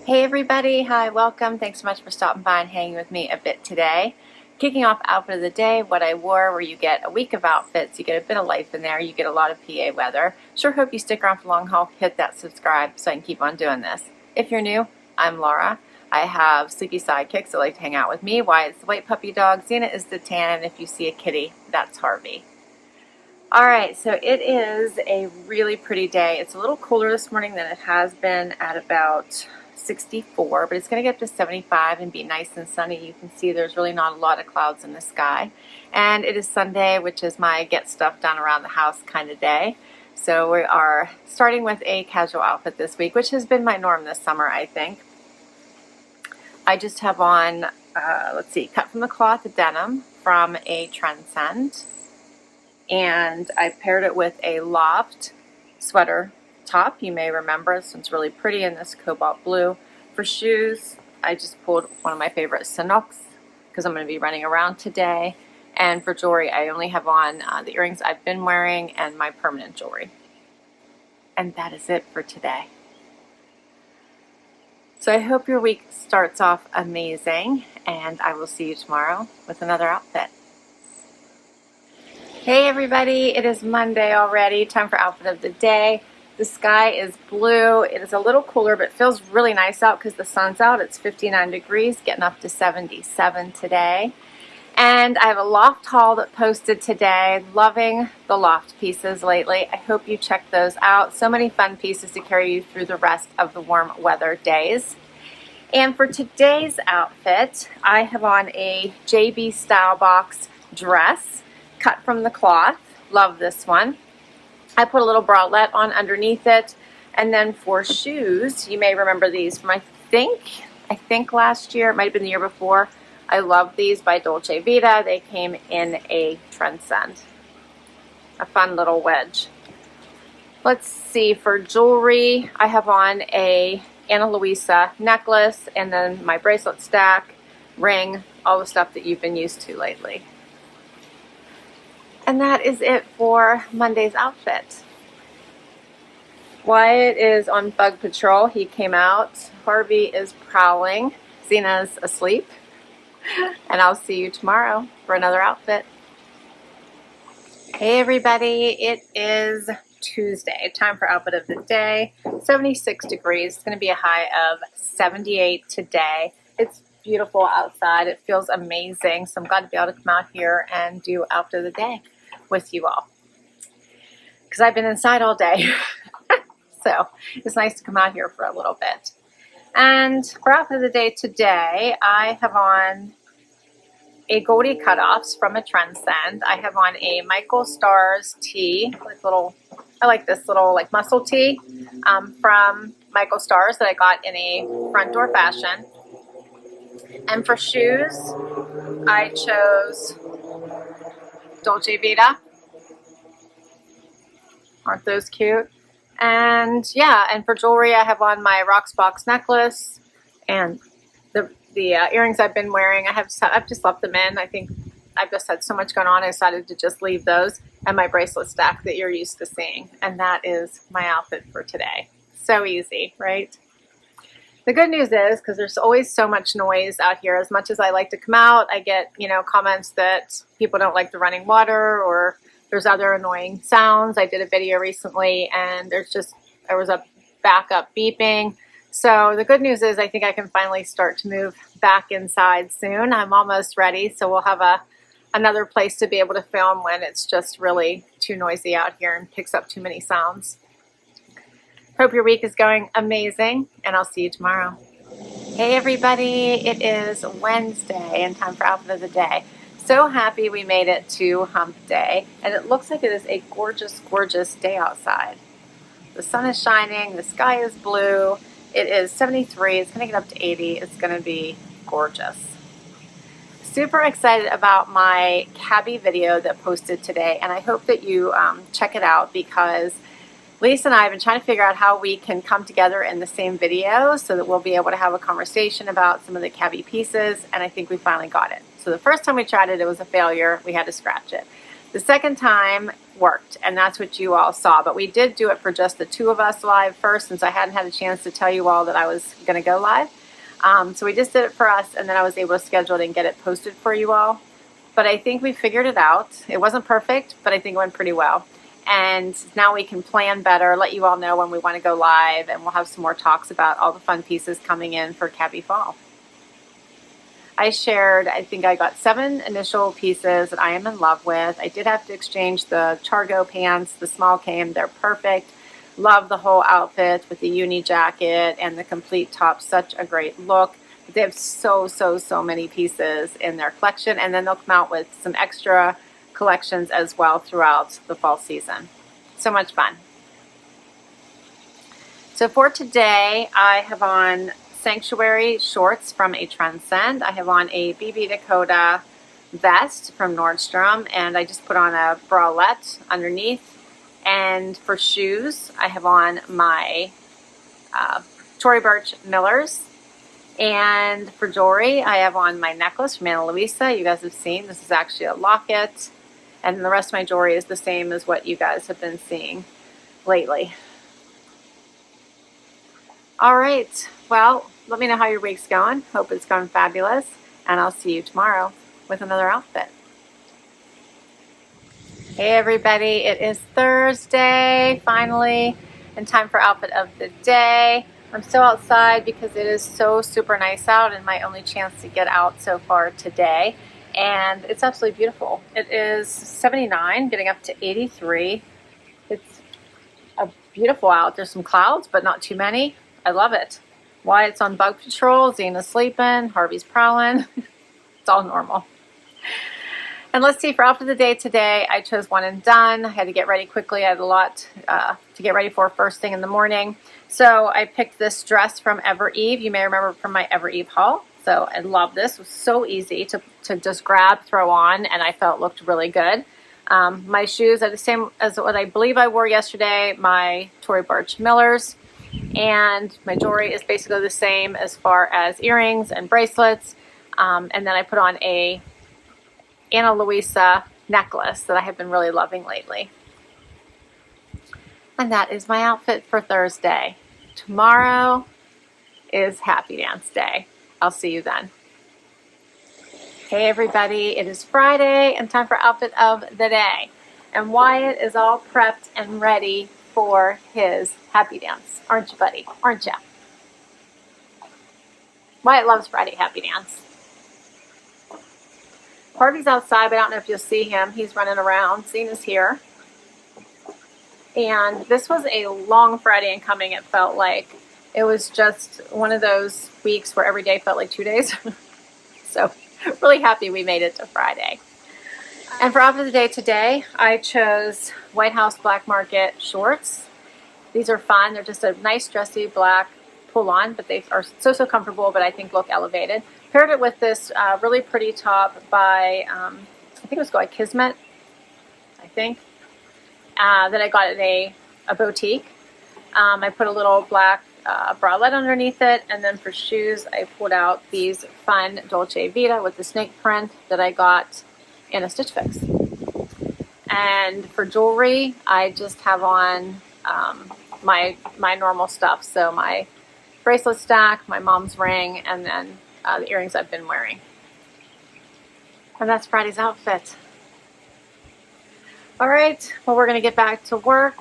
Hey everybody, hi, welcome. Thanks so much for stopping by and hanging with me a bit today. Kicking off outfit of the day, what I wore, where you get a week of outfits, you get a bit of life in there, you get a lot of PA weather. Sure hope you stick around for the long haul, hit that subscribe so I can keep on doing this. If you're new, I'm Laura. I have sleepy sidekicks that like to hang out with me. Wyatt's the white puppy dog, Xena is the tan, and if you see a kitty, that's Harvey. Alright, so it is a really pretty day. It's a little cooler this morning than it has been at about 64, but it's going to get up to 75 and be nice and sunny. You can see there's really not a lot of clouds in the sky. And it is Sunday, which is my get stuff done around the house kind of day. So we are starting with a casual outfit this week, which has been my norm this summer, I think. I just have on, cut from the cloth denim from a Trendsend. And I paired it with a loft sweater top. You may remember this one's really pretty in this cobalt blue. For shoes, I just pulled one of my favorite Sanuks because I'm going to be running around today. And for jewelry, I only have on the earrings I've been wearing and my permanent jewelry. And that is it for today. So I hope your week starts off amazing, and I will see you tomorrow with another outfit. Hey everybody, it is Monday already, time for outfit of the day. The sky is blue. It is a little cooler, but feels really nice out because the sun's out. It's 59 degrees, getting up to 77 today. And I have a loft haul that posted today. Loving the loft pieces lately. I hope you check those out. So many fun pieces to carry you through the rest of the warm weather days. And for today's outfit, I have on a JB Stylebox dress cut from the cloth. Love this one. I put a little bralette on underneath it. And then for shoes, you may remember these from I think last year, it might have been the year before. I love these by Dolce Vita. They came in a Trendsend. A fun little wedge. Let's see, for jewelry, I have on a Luisa necklace and then my bracelet stack, ring, all the stuff that you've been used to lately. And that is it for Monday's outfit. Wyatt is on bug patrol. He came out. Harvey is prowling. Xena's asleep. And I'll see you tomorrow for another outfit. Hey everybody, it is Tuesday. Time for outfit of the day. 76 degrees. It's going to be a high of 78 today. It's beautiful outside. It feels amazing. So I'm glad to be able to come out here and do outfit of the day with you all, because I've been inside all day. So it's nice to come out here for a little bit. And for outfit of the day today, I have on a Agolde cutoffs from a Trendsend. I have on a Michael Stars tee, I like this little muscle tee from Michael Stars that I got in a front door fashion. And for shoes, I chose Dolce Vita. Aren't those cute? And yeah, and for jewelry, I have on my Rocks Box necklace and the earrings I've been wearing. I've just left them in. I think I've just had so much going on. I decided to just leave those and my bracelet stack that you're used to seeing. And that is my outfit for today. So easy, right? The good news is, because there's always so much noise out here, as much as I like to come out, I get, comments that people don't like the running water or there's other annoying sounds. I did a video recently and there was a backup beeping. So the good news is I think I can finally start to move back inside soon. I'm almost ready. So we'll have another place to be able to film when it's just really too noisy out here and picks up too many sounds. Hope your week is going amazing, and I'll see you tomorrow. Hey everybody, it is Wednesday and time for outfit of the day. So happy we made it to hump day, and it looks like it is a gorgeous, gorgeous day outside. The sun is shining, the sky is blue, it is 73, it's going to get up to 80, it's going to be gorgeous. Super excited about my CABI video that posted today, and I hope that you check it out because Lisa and I have been trying to figure out how we can come together in the same video so that we'll be able to have a conversation about some of the CABI pieces, and I think we finally got it. So the first time we tried it, it was a failure. We had to scratch it. The second time, worked, and that's what you all saw. But we did do it for just the two of us live first, since I hadn't had a chance to tell you all that I was going to go live. So we just did it for us, and then I was able to schedule it and get it posted for you all. But I think we figured it out. It wasn't perfect, but I think it went pretty well. And now we can plan better, let you all know when we want to go live, and we'll have some more talks about all the fun pieces coming in for CABI Fall. I shared, I think I got 7 initial pieces that I am in love with. I did have to exchange the Chargo pants. The small came, they're perfect. Love the whole outfit with the uni jacket and the complete top. Such a great look. They have so many pieces in their collection, and then they'll come out with some extra collections as well throughout the fall season. So much fun. So for today, I have on Sanctuary shorts from a Trendsend. I have on a BB Dakota vest from Nordstrom, and I just put on a bralette underneath. And for shoes, I have on my Tory Burch Millers. And for jewelry, I have on my necklace from Luisa. You guys have seen, this is actually a locket. And the rest of my jewelry is the same as what you guys have been seeing lately. All right, well, let me know how your week's going. Hope it's going fabulous. And I'll see you tomorrow with another outfit. Hey everybody, it is Thursday, finally, and time for outfit of the day. I'm still outside because it is so super nice out, and my only chance to get out so far today. And it's absolutely beautiful. It is 79, getting up to 83. It's beautiful out. There's some clouds, but not too many. I love it. Wyatt's on bug patrol, Zena's sleeping, Harvey's prowling. It's all normal. And let's see, for outfit of the day today, I chose one and done. I had to get ready quickly. I had a lot to get ready for first thing in the morning. So I picked this dress from Evereve. You may remember from my Evereve haul. So I love this. It was so easy to just grab, throw on, and I felt looked really good. My shoes are the same as what I believe I wore yesterday, my Tory Burch Millers. And my jewelry is basically the same as far as earrings and bracelets. And then I put on a Ana Luisa necklace that I have been really loving lately. And that is my outfit for Thursday. Tomorrow is Happy Dance Day. I'll see you then. Hey everybody, it is Friday and time for outfit of the day. And Wyatt is all prepped and ready for his happy dance. Aren't you, buddy? Aren't you? Wyatt loves Friday happy dance. Harvey's outside, but I don't know if you'll see him. He's running around. Zena's here. And this was a long Friday in coming, it felt like. It was just one of those weeks where every day felt like 2 days. So really happy we made it to Friday. And for outfit of the day today, I chose White House Black Market shorts. These are fun. They're just a nice dressy black pull-on, but they are so comfortable, but I think look elevated. Paired it with this really pretty top by, I think it was by Kerisma, I think, that I got at a boutique. I put a little black bralette underneath it, and then for shoes, I pulled out these fun Dolce Vita with the snake print that I got in a Stitch Fix. And for jewelry, I just have on my normal stuff. So my bracelet stack, my mom's ring, and then the earrings I've been wearing. And that's Friday's outfit. All right, well, we're going to get back to work.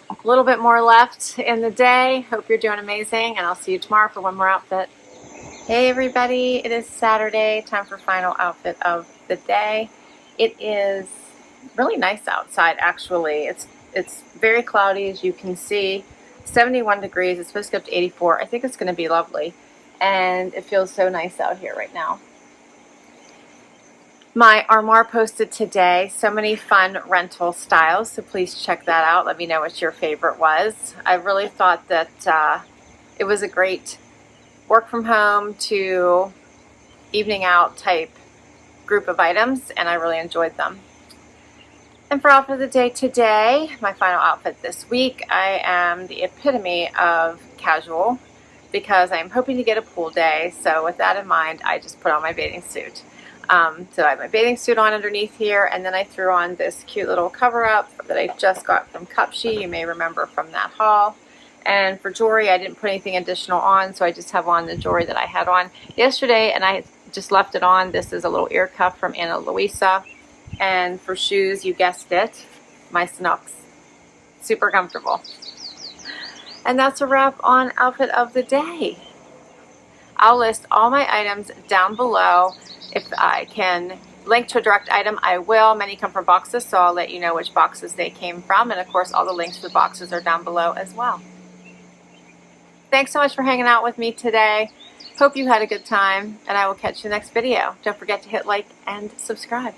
A little bit more left in the day. Hope you're doing amazing, and I'll see you tomorrow for one more outfit. Hey everybody, it is Saturday, time for final outfit of the day. It is really nice outside, actually. It's very cloudy, as you can see. 71 degrees, it's supposed to go up to 84. I think it's going to be lovely, and it feels so nice out here right now. My armoire posted today so many fun rental styles, so please check that out. Let me know what your favorite was. I really thought that it was a great work from home to evening out type group of items, and I really enjoyed them. And for outfit of the day today, my final outfit this week, I am the epitome of casual because I'm hoping to get a pool day. So with that in mind, I just put on my bathing suit. So I have my bathing suit on underneath here, and then I threw on this cute little cover up that I just got from CABI. You may remember from that haul. And for jewelry, I didn't put anything additional on, so I just have on the jewelry that I had on yesterday, and I just left it on. This is a little ear cuff from Luisa. And for shoes, you guessed it, my Sanuks. Super comfortable. And that's a wrap on outfit of the day. I'll list all my items down below. If I can link to a direct item, I will. Many come from boxes, so I'll let you know which boxes they came from. And of course, all the links to the boxes are down below as well. Thanks so much for hanging out with me today. Hope you had a good time, and I will catch you in the next video. Don't forget to hit like and subscribe.